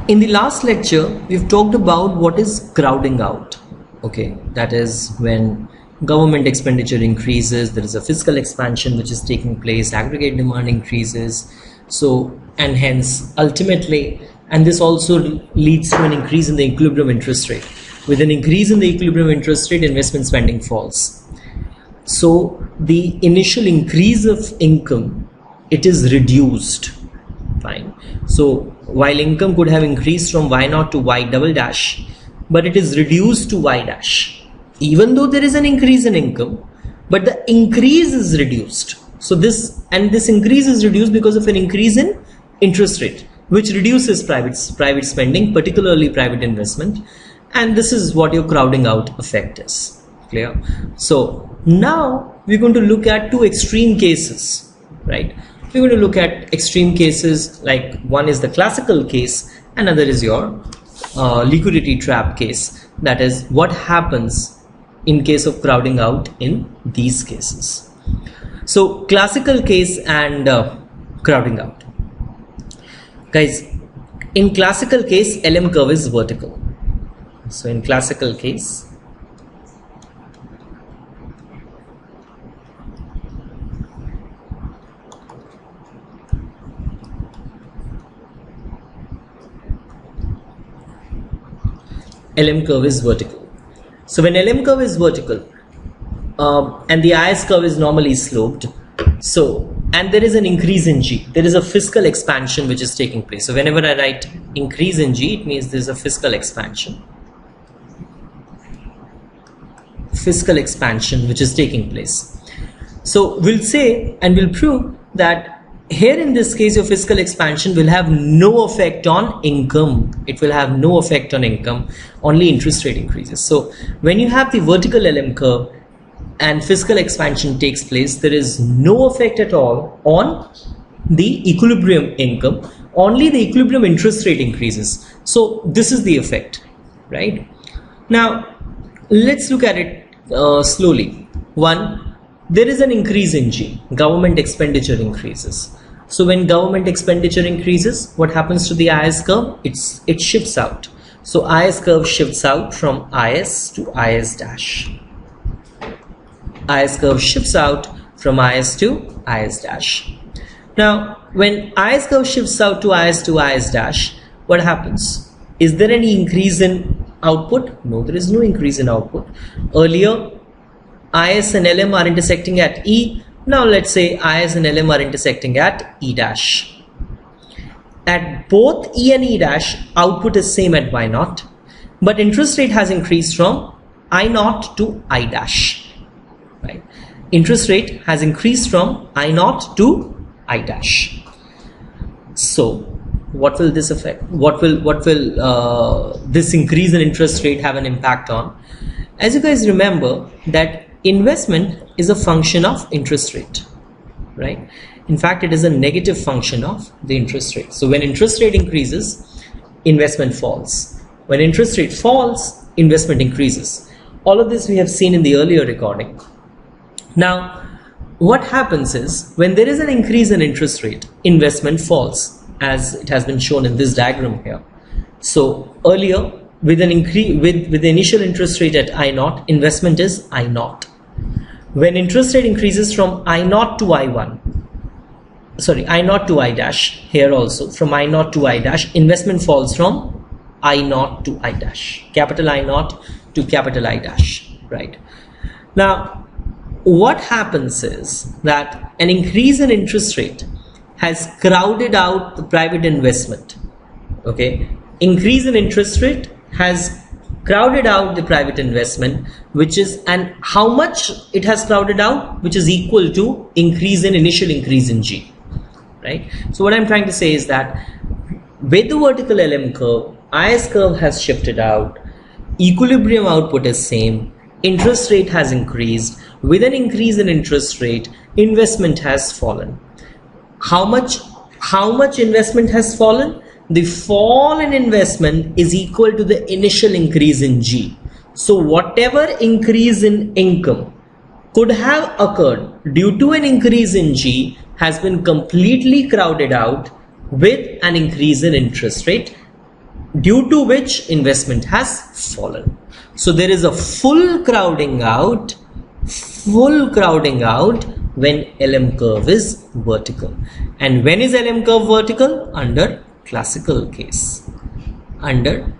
In the last lecture, we've talked about what is crowding out. Okay, that is when government expenditure increases, there is a fiscal expansion which is taking place, aggregate demand increases, so and hence ultimately, and this also leads to an increase in the equilibrium interest rate. With an increase in the equilibrium interest rate, investment spending falls. So the initial increase of income, it is reduced. Fine. So while income could have increased from y0 to y double dash, but it is reduced to y dash. Even though there is an increase in income, but the increase is reduced. So this increase is reduced because of an increase in interest rate, which reduces private spending, particularly private investment. And this is what your crowding out effect is. Clear? So now we're going to look at two extreme cases, right? We're going to look at extreme cases, like one is the classical case, another is your liquidity trap case. That is what happens in case of crowding out in these cases. So classical case and crowding out. Guys, in classical case, LM curve is vertical. So in classical case, LM curve is vertical. So when LM curve is vertical and the IAS curve is normally sloped, so and there is an increase in G, there is a fiscal expansion which is taking place. So whenever I write increase in G, it means there is a fiscal expansion. Fiscal expansion which is taking place. So we'll say and we'll prove that here in this case your fiscal expansion will have no effect on income. It will have no effect on income, only interest rate increases. So when you have the vertical LM curve and fiscal expansion takes place, there is no effect at all on the equilibrium income, only the equilibrium interest rate increases. So this is the effect, right? Now let's look at it slowly. One, there is an increase in G, government expenditure increases. So when government expenditure increases, what happens to the IAS curve? It shifts out. So IAS curve shifts out from IAS to IAS dash. IAS curve shifts out from IAS to IAS dash. Now when IAS curve shifts out to IAS dash, what happens? Is there any increase in output? No, there is no increase in output. Earlier IAS and LM are intersecting at E. Now let's say IAS and LM are intersecting at E dash. At both E and E dash, output is same at Y0, but interest rate has increased from I0 to I dash. Right? Interest rate has increased from I0 to I dash. So what will this affect? What will this increase in interest rate have an impact on? As you guys remember that investment is a function of interest rate, right? In fact, it is a negative function of the interest rate. So when interest rate increases, investment falls. When interest rate falls, investment increases. All of this we have seen in the earlier recording. Now, what happens is when there is an increase in interest rate, investment falls, as it has been shown in this diagram here. So earlier, with an increase with the initial interest rate at I0, investment is I0. When interest rate increases from I0 to I1, sorry, I0 to I dash, here also from I0 to I dash, investment falls from I0 to I dash, capital I0 to capital I dash, right? Now what happens is that an increase in interest rate has crowded out the private investment. Okay, increase in interest rate has crowded out the private investment, which is, and how much it has crowded out, which is equal to initial increase in G, right? So what I'm trying to say is that with the vertical LM curve, IAS curve has shifted out, equilibrium output is same, interest rate has increased. With an increase in interest rate, investment has fallen. How much investment has fallen? The fall in investment is equal to the initial increase in G. So whatever increase in income could have occurred due to an increase in G has been completely crowded out with an increase in interest rate, due to which investment has fallen. So there is a full crowding out when LM curve is vertical. And when is LM curve vertical? Under classical case. Under